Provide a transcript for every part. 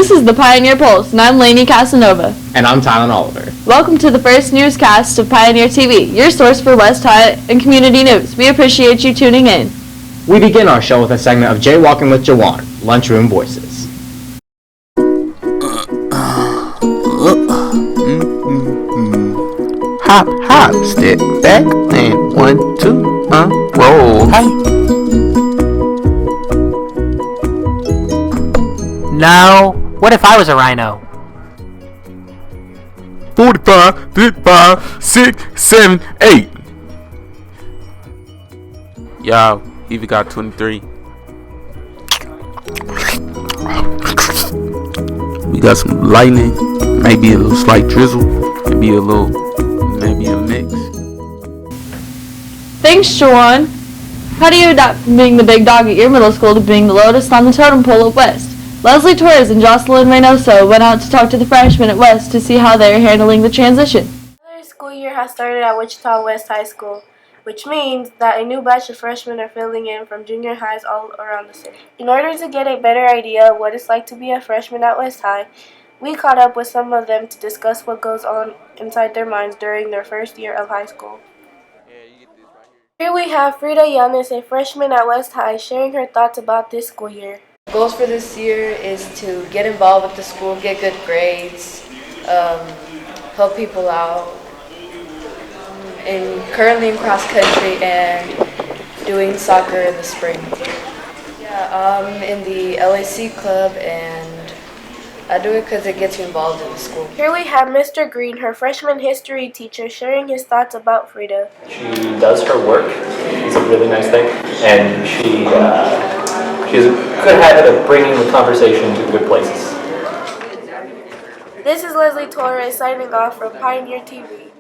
This is the Pioneer Pulse, and I'm Lainey Casanova. And I'm Tylen Oliver. Welcome to the first newscast of Pioneer TV, your source for West High and community news. We appreciate you tuning in. We begin our show with a segment of Jaywalking with Jawan, Lunchroom Voices. Hop, hop, step back, and 1, 2, roll. Hey. No. What if I was a rhino? 45, 55, 6, 7, 8. Y'all, Evie got 23. We got some lightning, maybe a little slight drizzle, maybe a mix. Thanks, Jawan. How do you adapt from being the big dog at your middle school to being the lowest on the totem pole at West? Leslie Torres and Jocelyn Reynoso went out to talk to the freshmen at West to see how they are handling the transition. Another school year has started at Wichita West High School, which means that a new batch of freshmen are filling in from junior highs all around the city. In order to get a better idea of what it's like to be a freshman at West High, we caught up with some of them to discuss what goes on inside their minds during their first year of high school. Here we have Frida Yanis, a freshman at West High, sharing her thoughts about this school year. Goals for this year is to get involved with the school, get good grades, help people out, and currently in cross country and doing soccer in the spring. Yeah, in the LAC club, and I do it because it gets you involved in the school. Here we have Mr. Green, her freshman history teacher, sharing his thoughts about Frida. She does her work. It's a really nice thing, and she has a good habit of bringing the conversation to good places. This is Leslie Torres signing off from Pioneer TV.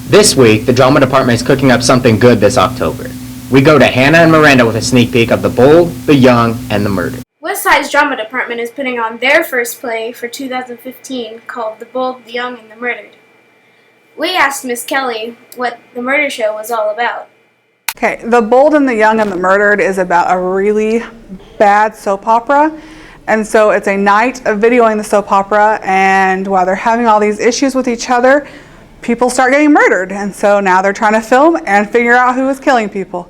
This week, the drama department is cooking up something good this October. We go to Hannah and Miranda with a sneak peek of The Bold, The Young, and The Murdered. Westside's drama department is putting on their first play for 2015 called The Bold, The Young, and The Murdered. We asked Miss Kelly what the murder show was all about. Okay, The Bold and the Young and the Murdered is about a really bad soap opera. And so it's a night of videoing the soap opera, and while they're having all these issues with each other, people start getting murdered. And so now they're trying to film and figure out who is killing people.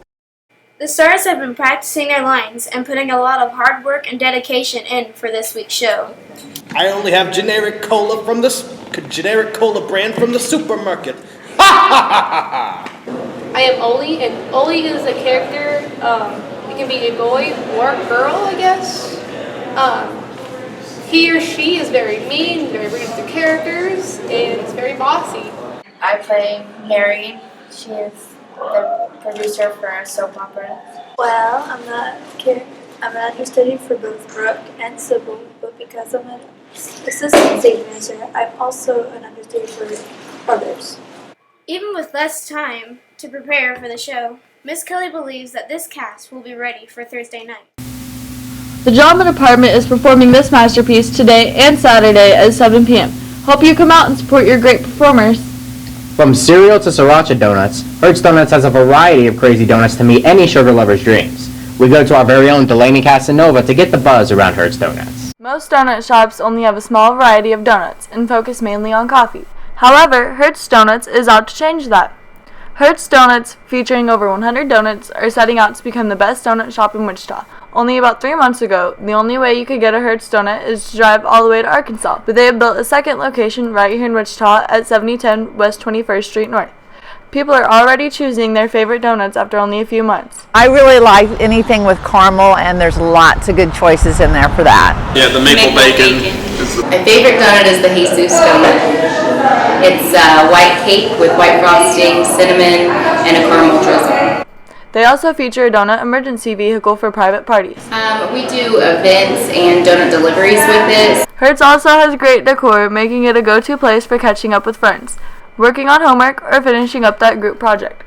The stars have been practicing their lines and putting a lot of hard work and dedication in for this week's show. I only have generic cola brand from the supermarket. Ha ha ha ha ha! I am Oli, and Oli is a character. It can be a boy or a girl, I guess. He or she is very mean, very rude to characters, and is very bossy. I play Mary. She is the producer for a soap opera. Well, I'm an understudy for both Brooke and Sybil, but because I'm an assistant stage manager, I'm also an understudy for others. Even with less time to prepare for the show, Miss Kelly believes that this cast will be ready for Thursday night. The drama department is performing this masterpiece today and Saturday at 7 p.m. Hope you come out and support your great performers. From cereal to sriracha donuts, Hertz Donuts has a variety of crazy donuts to meet any sugar lover's dreams. We go to our very own Delaney Casanova to get the buzz around Hertz Donuts. Most donut shops only have a small variety of donuts and focus mainly on coffee. However, Hertz Donuts is out to change that. Hertz Donuts, featuring over 100 donuts, are setting out to become the best donut shop in Wichita. Only about 3 months ago, the only way you could get a Hertz donut is to drive all the way to Arkansas, but they have built a second location right here in Wichita at 7010 West 21st Street North. People are already choosing their favorite donuts after only a few months. I really like anything with caramel, and there's lots of good choices in there for that. Yeah, the maple bacon. My favorite donut is the Jesus donut. It's white cake with white frosting, cinnamon, and a caramel drizzle. They also feature a donut emergency vehicle for private parties. We do events and donut deliveries with this. Hertz also has great decor, making it a go-to place for catching up with friends, working on homework, or finishing up that group project.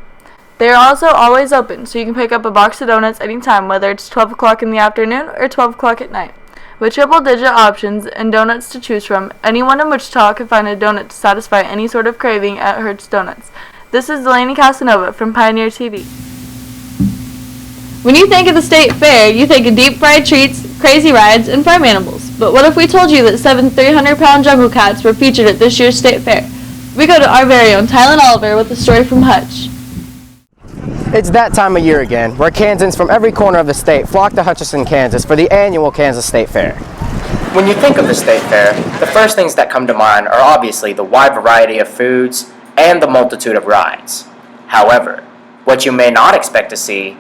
They are also always open, so you can pick up a box of donuts anytime, whether it's 12 o'clock in the afternoon or 12 o'clock at night. With triple-digit options and donuts to choose from, anyone in Wichita can find a donut to satisfy any sort of craving at Hertz Donuts. This is Delaney Casanova from Pioneer TV. When you think of the State Fair, you think of deep-fried treats, crazy rides, and farm animals. But what if we told you that 7 300-pound jungle cats were featured at this year's state fair? We go to our very own Tylen Oliver with a story from Hutch. It's that time of year again, where Kansans from every corner of the state flock to Hutchinson, Kansas for the annual Kansas State Fair. When you think of the state fair, the first things that come to mind are obviously the wide variety of foods and the multitude of rides. However, what you may not expect to see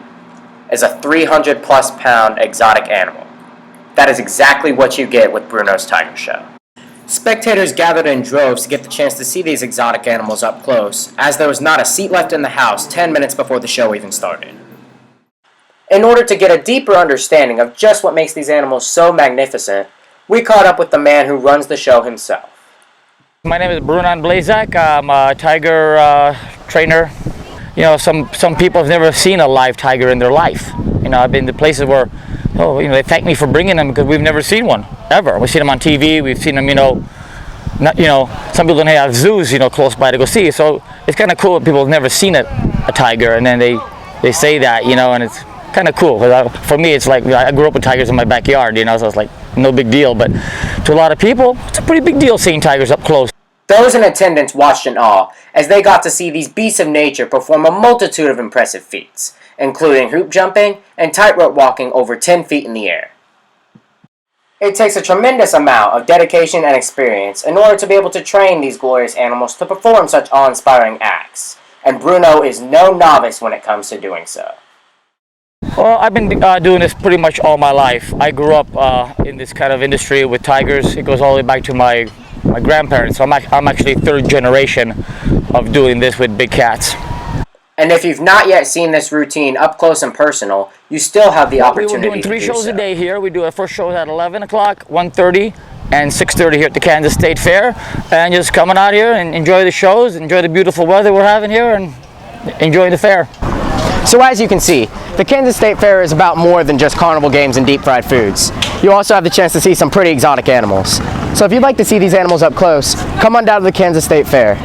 is a 300-plus pound exotic animal. That is exactly what you get with Bruno's Tiger Show. Spectators gathered in droves to get the chance to see these exotic animals up close, as there was not a seat left in the house 10 minutes before the show even started. In order to get a deeper understanding of just what makes these animals so magnificent, we caught up with the man who runs the show himself. My name is Bruno Blazak. I'm a tiger trainer. You know, some people have never seen a live tiger in their life. You know, I've been to places where, they thank me for bringing them because we've never seen one, ever. We've seen them on TV, we've seen them, some people don't have zoos, close by to go see. So it's kind of cool that people have never seen a tiger, and then they say that, and it's kind of cool. For me, it's like, I grew up with tigers in my backyard, so it's like no big deal. But to a lot of people, it's a pretty big deal seeing tigers up close. Those in attendance watched in awe as they got to see these beasts of nature perform a multitude of impressive feats, including hoop jumping and tightrope walking over 10 feet in the air. It takes a tremendous amount of dedication and experience in order to be able to train these glorious animals to perform such awe-inspiring acts, and Bruno is no novice when it comes to doing so. Well, I've been doing this pretty much all my life. I grew up in this kind of industry with tigers. It goes all the way back to my grandparents. So I'm actually third generation of doing this with big cats. And if you've not yet seen this routine up close and personal, you still have the opportunity to do so. We're doing 3 shows a day here. We do our first show at 11 o'clock, 1:30, and 6:30 here at the Kansas State Fair. And just coming out here and enjoy the shows, enjoy the beautiful weather we're having here, and enjoy the fair. So as you can see, the Kansas State Fair is about more than just carnival games and deep fried foods. You also have the chance to see some pretty exotic animals. So if you'd like to see these animals up close, come on down to the Kansas State Fair.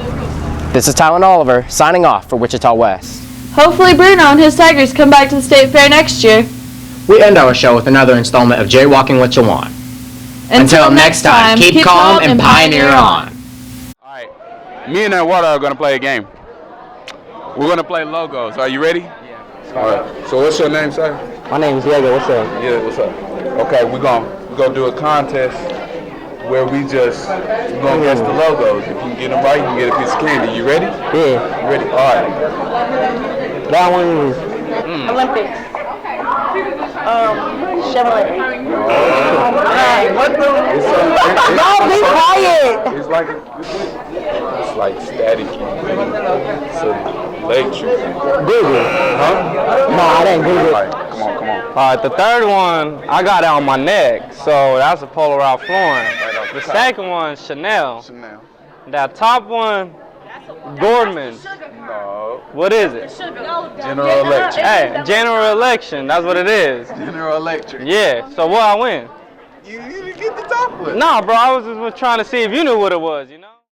This is Tylen Oliver, signing off for Wichita West. Hopefully Bruno and his tigers come back to the state fair next year. We end our show with another installment of Jaywalking What You Want. Until next time, keep calm and pioneer on. Alright, me and that water are going to play a game. We're going to play logos. Are you ready? Yeah. Alright, so what's your name, sir? My name is Diego. What's up? Yeah, what's up? Okay, we're gonna do a contest where we're gonna guess the logos. If you can get them right, you can get a piece of candy. You ready? Yeah. You ready? Alright. That one is Olympics. Chevrolet. What the? Y'all be quiet. It's like staticky. It's electric. Google. Huh? No, I didn't Google. All right, come on. All right, the third one, I got it on my neck, so that's a Polo Ralph Lauren. The second one, Chanel. That top one, Gorman. No. What is it? General Electric. Hey, General Election, that's what it is. General Electric. Yeah, so what I win? You didn't get the top one. Nah, bro, I was just trying to see if you knew what it was,